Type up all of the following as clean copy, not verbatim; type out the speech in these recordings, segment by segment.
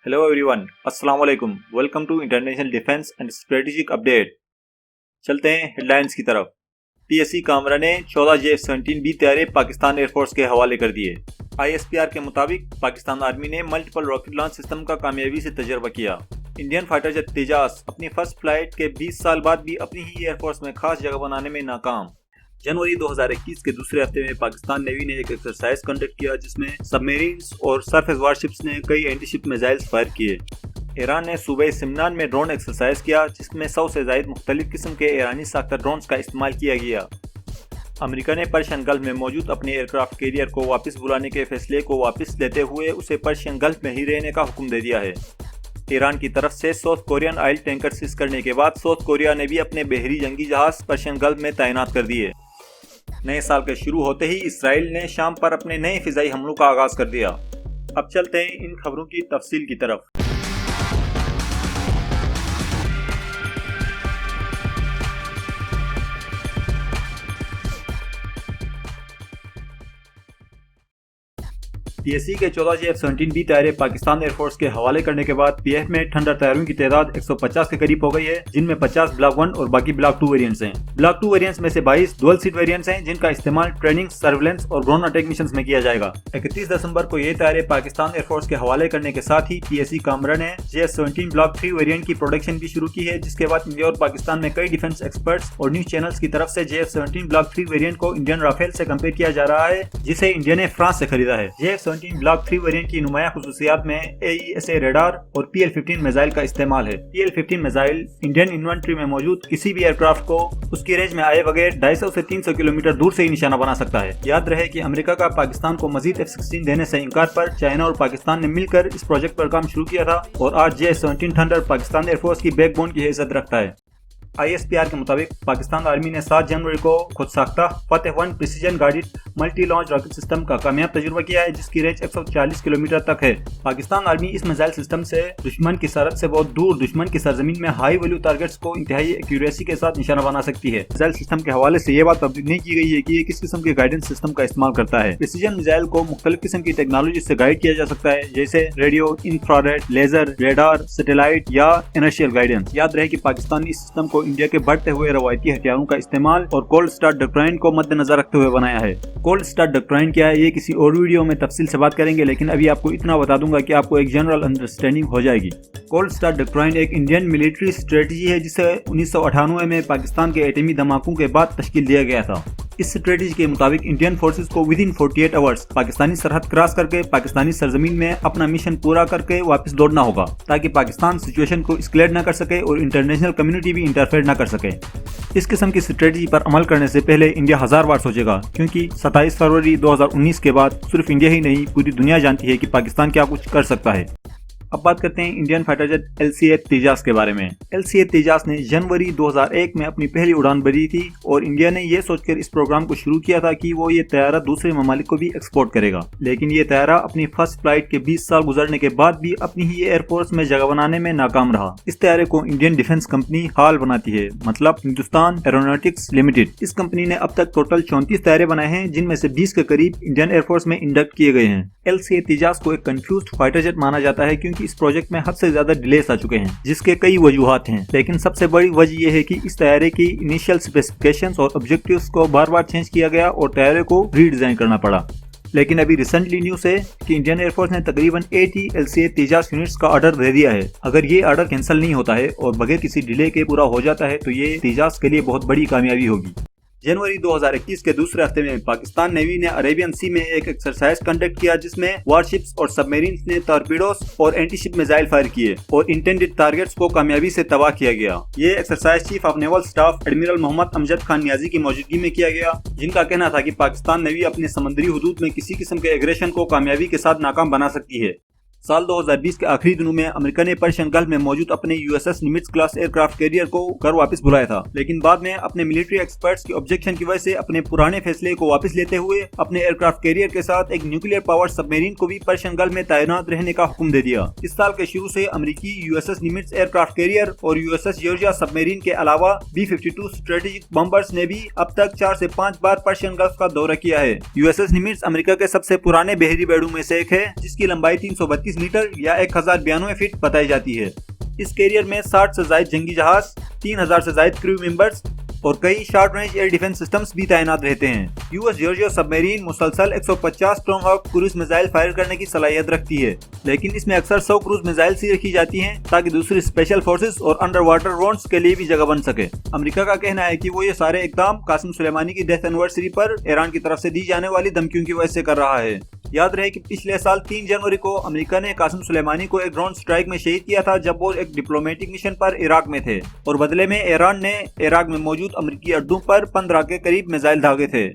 Hello everyone, अस्सलाम वालेकुम। Welcome to international defence and strategic update. चलते हैं हेडलाइंस की तरफ। पीएससी कामरा ने 14 J-17B तैयारे पाकिस्तान एयरफोर्स के हवाले कर दिए। ISPR के मुताबिक पाकिस्तान आर्मी ने मल्टीपल रॉकेट लॉन्च सिस्टम का कामयाबी से तजर्बा किया। इंडियन फाइटर जेट तेजास अपनी फर्स्ट फ्लाइट के 20 साल बाद भी अपनी ही एयरफोर्स में खास जगह बनाने में नाकाम। जनवरी 2021 के दूसरे हफ्ते में पाकिस्तान नेवी ने एक एक्सरसाइज कंडक्ट किया जिसमें सबमरीन्स और सरफेस वारशिप्स ने कई एंटीशिप मिसाइल्स फायर किए। ईरान ने सूबे सिमनान में ड्रोन एक्सरसाइज किया जिसमें 100 से ज़ायद मुख्तलिफ किस्म के ईरानी साख्ता ड्रोन्स का इस्तेमाल किया गया। अमेरिका ने पर्शियन गल्फ में मौजूद अपने एयरक्राफ्ट कैरियर को वापस बुलाने के फैसले को वापस लेते हुए उसे पर्शियन गल्फ में ही रहने का हुक्म दे दिया है। ईरान की तरफ से South Korean oil tanker seize करने के बाद साउथ कोरिया ने भी अपने बहरी जंगी जहाज पर्शियन गल्फ में तैनात कर दिए। नए साल के शुरू होते ही इसराइल ने शाम पर अपने नए फिजाई हमलों का आगाज कर दिया। अब चलते हैं इन खबरों की तफसील की तरफ। पीएससी के 14 J-17B तैयारे पाकिस्तान एयरफोर्स के हवाले करने के बाद पीएफ में थंडर तैयारों की तादाद 150 के करीब हो गई है, जिनमें 50 ब्लॉक 1 और बाकी ब्लॉक 2 वेरिएंट्स हैं। ब्लॉक 2 वेरिएंट्स में से 22 डुअल सीट वेरिएंट्स हैं जिनका इस्तेमाल ट्रेनिंग, सर्विलेंस और ड्रोन अटैक मिशंस में किया जाएगा। 31 दिसंबर को ये तैयारे पाकिस्तान एयरफोर्स के हवाले करने के साथ ही पीएससी कामरा ने J-17 ब्लॉक 3 वेरिएंट की प्रोडक्शन भी शुरू की है, जिसके बाद इंडिया और पाकिस्तान में कई डिफेंस एक्सपर्ट्स और न्यूज चैनल्स की तरफ से J-17 ब्लॉक 3 वेरिएंट को इंडियन राफेल से कंपेयर किया जा रहा है, जिसे इंडिया ने फ्रांस से खरीदा है। J-17 ब्लॉक 3 की नुमाया खुसूसियात में AESA रेडार और PL-15 मिसाइल का इस्तेमाल है। PL-15 मिसाइल इंडियन इन्वेंट्री में मौजूद किसी भी एयरक्राफ्ट को उसकी रेंज में आए बगैर 250 से 300 किलोमीटर दूर से ही निशाना बना सकता है। याद रहे कि अमेरिका का पाकिस्तान को मजीद F-16 देने से इनकार पर चाइना और पाकिस्तान ने मिलकर इस प्रोजेक्ट पर काम शुरू किया था और आज J-17 थंडर पाकिस्तान एयरफोर्स की बैकबोन की हैसियत रखता है। ISPR के मुताबिक पाकिस्तान आर्मी ने 7 जनवरी को खुद साख्ता फतेह 1 precision guided multi launch rocket system का कामयाब तजुर्बा किया है, जिसकी रेंज 140 किलोमीटर तक है। पाकिस्तान आर्मी इस मिसाइल सिस्टम से दुश्मन की सरहद से बहुत दूर दुश्मन की सरजमीन में हाई वैल्यू टारगेट्स को इंतहाई एक्यूरेसी के साथ निशाना बना सकती है। मिसाइल सिस्टम के हवाले से ये बात पब्लिक नहीं की गई है कि ये किस किस्म के गाइडेंस सिस्टम का इस्तेमाल करता है। प्रिसीजन मिसाइल को मुख्तलिफ किस्म की टेक्नोलॉजी से गाइड किया जा सकता है, जैसे radio, infrared, laser, radar, satellite या इनर्शियल गाइडेंस। याद रहे कि पाकिस्तान इस सिस्टम को इंडिया के बढ़ते हुए रवायती हथियारों का इस्तेमाल और कोल्ड स्टार्ट डॉक्ट्राइन को मद्देनजर रखते हुए बनाया है। कोल्ड स्टार्ट डॉक्ट्राइन क्या है ये किसी और वीडियो में तफसील से बात करेंगे, लेकिन अभी आपको इतना बता दूंगा कि आपको एक जनरल अंडरस्टैंडिंग हो जाएगी। कोल्ड स्टार्ट डॉक्ट्राइन एक इंडियन मिलिट्री स्ट्रेटजी है जिसे 1998 में पाकिस्तान के एटमी धमाकों के बाद तश्कील दिया गया था। इस स्ट्रेटजी के मुताबिक इंडियन फोर्सेस को विद इन 48 आवर्स पाकिस्तानी सरहद क्रॉस करके पाकिस्तानी सरजमीन में अपना मिशन पूरा करके वापस लौटना होगा, ताकि पाकिस्तान सिचुएशन को एस्केलेट न कर सके और इंटरनेशनल कम्युनिटी भी इंटरफेयर न कर सके। इस किस्म की स्ट्रेटजी पर अमल करने से पहले इंडिया 1000 बार सोचेगा, क्योंकि 27 फरवरी 2019 के बाद सिर्फ इंडिया ही नहीं पूरी दुनिया जानती है कि पाकिस्तान क्या कुछ कर सकता है। अब बात करते हैं Indian fighter jet LCA Tejas के बारे में। LCA तेजास ने जनवरी 2001 में अपनी पहली उड़ान भरी थी और इंडिया ने यह सोचकर इस प्रोग्राम को शुरू किया था कि वो ये तैयारा दूसरे ममालिक को भी एक्सपोर्ट करेगा, लेकिन ये तैयारा अपनी फर्स्ट फ्लाइट के 20 साल गुजरने के बाद भी अपनी ही एयरफोर्स में जगह बनाने में नाकाम रहा। इस तैयारे को इंडियन डिफेंस कंपनी हाल बनाती है, मतलब हिंदुस्तान एरोनॉटिक्स लिमिटेड। इस कंपनी ने अब तक टोटल 34 तैयारे बनाए हैं, जिनमें से 20 के करीब इंडियन एयरफोर्स में इंडक्ट किए गए हैं। LCA तेजास को एक कंफ्यूज्ड फाइटर जेट माना जाता है, क्योंकि इस प्रोजेक्ट में हद से ज्यादा डिलेस आ चुके हैं, जिसके कई वजूहात हैं, लेकिन सबसे बड़ी वजह यह है कि इस तैयारे की इनिशियल स्पेसिफिकेशंस और ऑब्जेक्टिव्स को बार बार चेंज किया गया और तैयारे को रीडिजाइन करना पड़ा। लेकिन अभी रिसेंटली न्यूज़ है कि इंडियन एयरफोर्स ने तकरीबन 80 LCA तेजास यूनिट्स का ऑर्डर दे दिया है। अगर ये ऑर्डर कैंसिल नहीं होता है और बगैर किसी डिले के पूरा हो जाता है तो ये तेजास के लिए बहुत बड़ी कामयाबी होगी। जनवरी 2021 के दूसरे हफ्ते में पाकिस्तान नेवी ने अरेबियन सी में एक एक्सरसाइज कंडक्ट किया, जिसमें वारशिप्स और सबमरीन्स ने टॉर्पीडोस और एंटीशिप मिसाइल फायर किए और इंटेंडेड टारगेट्स को कामयाबी से तबाह किया गया। ये exercise chief of naval staff admiral Mohammad Amjad Khan Niazi की मौजूदगी में किया गया, जिनका कहना था कि पाकिस्तान नेवी अपने समुद्री हुदूद में किसी किस्म के एग्रेशन को कामयाबी के साथ नाकाम बना सकती है। साल 2020 के आखिरी दिनों में अमेरिका ने पर्शियन गल्फ में मौजूद अपने USS निमिट्ज क्लास एयरक्राफ्ट कैरियर को घर वापस बुलाया था, लेकिन बाद में अपने मिलिट्री एक्सपर्ट्स की ऑब्जेक्शन की वजह से अपने पुराने फैसले को वापस लेते हुए अपने एयरक्राफ्ट कैरियर के साथ एक न्यूक्लियर पावर सबमरीन को भी पर्शियन गल्फ में तैनात रहने का हुक्म दे दिया। इस साल के शुरू से अमेरिकी USS निमिट्ज एयरक्राफ्ट कैरियर और USS जॉर्जिया सबमरीन के अलावा B-52 स्ट्रेटेजिक बॉम्बर्स ने भी अब तक 4 से 5 बार पर्शियन गल्फ का दौरा किया है। USS निमिट्ज अमेरिका के सबसे पुराने बहरी बेड़ों में से एक है, जिसकी लंबाई 332 130 मीटर या 1092 फीट बताई जाती है। इस कैरियर में 60 से ज्यादा जंगी जहाज, 3000 से ज्यादा क्रू मेंबर्स और कई short range air defence systems भी तैनात रहते हैं। यूएस जॉर्जियो सबमरीन मुसलसल 150 टोमाहाउक क्रूज मिसाइल फायर करने की सलाहियत रखती है, लेकिन इसमें अक्सर 100 क्रूज मिसाइल ही रखी जाती हैं ताकि दूसरी स्पेशल फोर्सेस और अंडर वाटर ड्रोन्स के लिए भी जगह बन सके। अमेरिका का कहना है कि वो ये सारे इकदाम कासिम सुलेमानी की डेथ एनिवर्सरी पर ईरान की तरफ से दी जाने वाली धमकियों की वजह से कर रहा है। याद रहे कि पिछले साल 3 जनवरी को अमेरिका ने कासिम सुलेमानी को एक ड्रोन स्ट्राइक में शहीद किया था जब वो एक डिप्लोमेटिक मिशन पर इराक में थे, और बदले में ईरान ने इराक में मौजूद अमेरिकी अड्डों पर 15 के करीब मिसाइल दागे थे।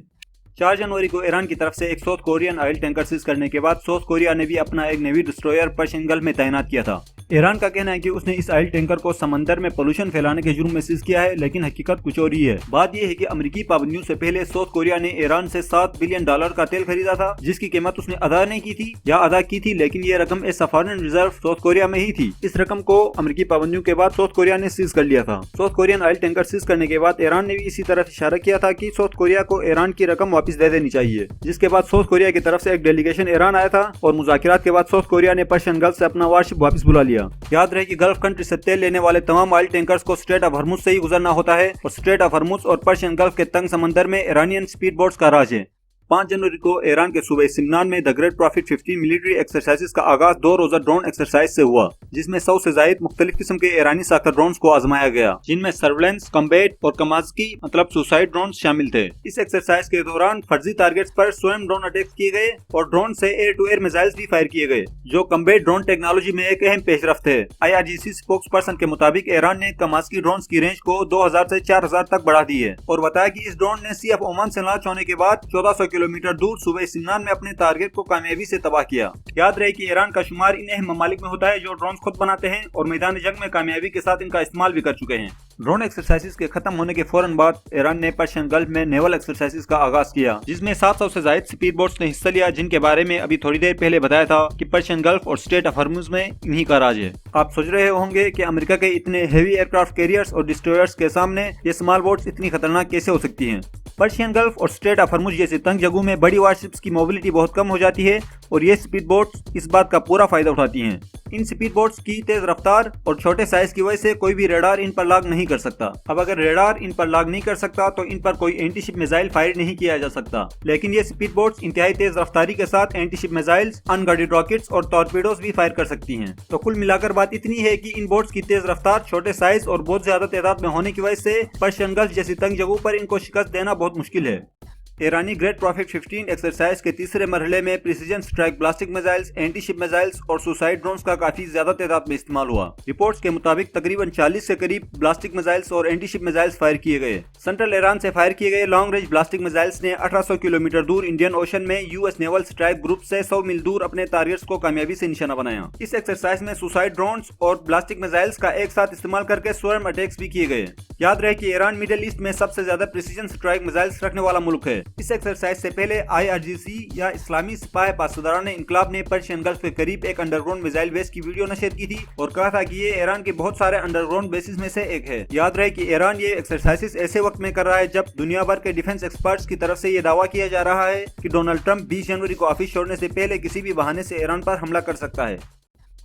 4 जनवरी को ईरान की तरफ से एक South Korean oil tanker seize करने के बाद साउथ कोरिया ने भी अपना एक नेवी डिस्ट्रॉयर पर्शियन गल्फ में तैनात किया था। ईरान का कहना है कि उसने इस ऑयल टैंकर को समंदर में पोल्यूशन फैलाने के जुर्म में सीज किया है, लेकिन हकीकत कुछ और ही है। बात यह है कि अमेरिकी पाबंदियों से पहले साउथ कोरिया ने ईरान से $7 बिलियन का तेल खरीदा था, जिसकी कीमत उसने अदा नहीं की थी या अदा की थी, लेकिन ये रकम ए सफारन रिजर्व साउथ कोरिया में ही थी। इस रकम को अमेरिकी पाबंदियों के बाद साउथ कोरिया ने सीज कर लिया था। South Korean oil tanker seize करने के बाद ईरान ने भी इसी तरफ इशारा किया था कि साउथ कोरिया को ईरान की रकम वापस दे देनी चाहिए, जिसके बाद साउथ कोरिया की तरफ से एक डेलीगेशन ईरान आया था और मुज़ाकिरात के बाद साउथ कोरिया ने पर्शियन गल्फ से अपना वारशिप वापस बुला लिया। याद रहे कि गल्फ कंट्री से तेल लेने वाले तमाम ऑयल टैंकर्स को स्ट्रेट ऑफ हॉर्मुज से ही गुजरना होता है, और स्ट्रेट ऑफ हॉर्मुज और पर्शियन गल्फ के तंग समंदर में ईरानियन स्पीड बोट्स का राज है। 5 जनवरी को ईरान के सूबे सिमनान में the great profit 15 military exercises का आगाज 2 रोजा ड्रोन एक्सरसाइज से हुआ, जिसमें 100 से ज्यादा मुख्तलिफ किस्म के ईरानी साख्ता ड्रोन्स को आजमाया गया, जिनमें सर्वेलेंस, कम्बैट और कमाज़की मतलब सुसाइड ड्रोन शामिल थे। इस एक्सरसाइज के दौरान फर्जी टारगेट्स पर स्वयं ड्रोन अटैक किए गए और ड्रोन से एयर टू एयर मिसाइल्स भी फायर किए गए, जो कम्बैट ड्रोन टेक्नोलॉजी में एक अहम पेशरफ्त है। IRGC स्पोक्स पर्सन के मुताबिक ईरान ने कमाज़की ड्रोन की रेंज को 2000 से 4000 तक बढ़ा दी है, और बताया कि इस ड्रोन ने सी ऑफ ओमान से लॉन्च होने के बाद 1400 किलोमीटर दूर सूबे सिमनान में अपने टारगेट को कामयाबी से तबाह किया। याद रहे कि ईरान का शुमार इन अहम ममालिक में होता है जो ड्रोन खुद बनाते हैं और मैदान जंग में कामयाबी के साथ इनका इस्तेमाल भी कर चुके हैं। ड्रोन एक्सरसाइजेस के खत्म होने के फौरन बाद ईरान ने पर्शियन गल्फ में नेवल एक्सरसाइजेस का आगाज किया, जिसमें 700 से ज्यादा स्पीड बोट्स ने हिस्सा लिया, जिनके बारे में अभी थोड़ी देर पहले बताया था कि पर्शियन गल्फ और स्ट्रेट ऑफ हॉर्मुज में इन्हीं का राज है। आप सोच रहे होंगे कि अमेरिका के इतने हेवी एयरक्राफ्ट कैरियर्स और डिस्ट्रॉयर्स के सामने ये स्मॉल बोट्स इतनी खतरनाक कैसे हो सकती हैं। पर्शियन गल्फ और स्ट्रेट ऑफ हॉर्मुज जैसी तंग जगहों में बड़ी वारशिप्स की मोबिलिटी बहुत कम हो जाती है, और ये स्पीड बोट्स इस बात का पूरा फायदा उठाती हैं। इन स्पीड बोट्स की तेज रफ्तार और छोटे साइज की वजह से कोई भी रेडार इन पर लॉक नहीं कर सकता। अब अगर रेडार इन पर लॉक नहीं कर सकता तो इन पर कोई एंटी शिप मिसाइल फायर नहीं किया जा सकता, लेकिन ये स्पीड बोट्स इंतहाई तेज रफ्तारी के साथ anti ship missiles, unguided rockets और टॉर्पेडोज भी फायर कर सकती हैं। तो कुल मिलाकर बात इतनी है कि इन बोट्स की तेज रफ्तार, छोटे साइज और बहुत ज्यादा तादाद में होने की वजह से पर्शियन गल्फ जैसी तंग जगहों पर इनको शिकस्त देना बहुत मुश्किल है। ईरानी ग्रेट प्रॉफिट 15 एक्सरसाइज के तीसरे मरहले में precision strike ballistic missiles, anti ship missiles और सुसाइड ड्रोन्स का काफी ज्यादा तादाद में इस्तेमाल हुआ। रिपोर्ट्स के मुताबिक तकरीबन 40 के करीब ब्लास्टिक मिसाइल्स और एंटी शिप मिसाइल्स फायर किए गए। सेंट्रल ईरान से फायर किए गए लॉन्ग रेंज ब्लास्टिक मिसाइल्स ने 1800 किलोमीटर दूर इंडियन ओशन में यूएस नेवल स्ट्राइक ग्रुप से 100 मील दूर अपने टारगेट्स को कामयाबी से निशाना बनाया। इस एक्सरसाइज में सुसाइड ड्रोन्स और ब्लास्टिक मिसाइल्स का एक साथ इस्तेमाल करके स्वयं अटैक्स भी किए गए। याद रहे कि ईरान मिडिल ईस्ट में सबसे ज्यादा प्रिसीजन स्ट्राइक मिसाइल्स रखने वाला मुल्क है। इस एक्सरसाइज से पहले IRGC या इस्लामी सिपाही पासदारान इनकलाब ने पर्शियन गल्फ के करीब एक अंडरग्राउंड मिसाइल बेस की वीडियो नशर की थी और कहा था कि ये ईरान के बहुत सारे अंडरग्राउंड बेसिस में से एक है। याद रहे कि ईरान ये एक्सरसाइजेस ऐसे वक्त में कर रहा है जब दुनिया भर के डिफेंस एक्सपर्ट्स की तरफ से ये दावा किया जा रहा है कि डोनाल्ड ट्रंप 20 जनवरी को ऑफिस छोड़ने से पहले किसी भी बहाने से ईरान पर हमला कर सकता है।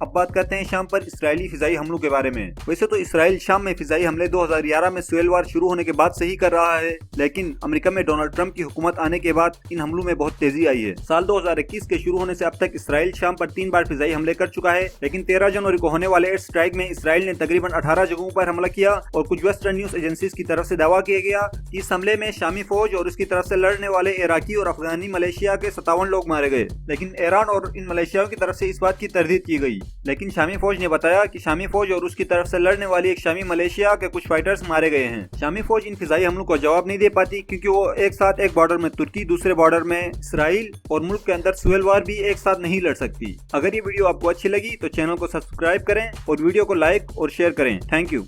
अब बात करते हैं शाम पर इसराइली फिजाई हमलों के बारे में। वैसे तो इसराइल शाम में फिजाई हमले 2011 में सुएल वार शुरू होने के बाद से ही कर रहा है, लेकिन अमेरिका में डोनाल्ड ट्रंप की हुकूमत आने के बाद इन हमलों में बहुत तेजी आई है। साल 2021 के शुरू होने से अब तक इसराइल शाम पर 3 बार फिजाई हमले कर चुका है, लेकिन 13 जनवरी को होने वाले एयर स्ट्राइक में इसराइल ने तकरीबन 18 जगहों पर हमला किया और कुछ वेस्टर्न न्यूज एजेंसीज की तरफ से दावा किया गया कि इस हमले में शामी फौज और उसकी तरफ से लड़ने वाले इराकी और अफगानी मलेशिया के 57 लोग मारे गए, लेकिन ईरान और इन मलेशियाओं की तरफ से इस बात की तरदीद की गई। लेकिन शामी फौज ने बताया कि शामी फौज और उसकी तरफ से लड़ने वाली एक शामी मलेशिया के कुछ फाइटर्स मारे गए हैं। शामी फौज इन फिजाई हमलों को जवाब नहीं दे पाती क्योंकि वो एक साथ एक बॉर्डर में तुर्की, दूसरे बॉर्डर में इसराइल और मुल्क के अंदर सुएल वार भी एक साथ नहीं लड़ सकती। अगर ये वीडियो आपको अच्छी लगी तो चैनल को सब्सक्राइब करें और वीडियो को लाइक और शेयर करें। Thank you.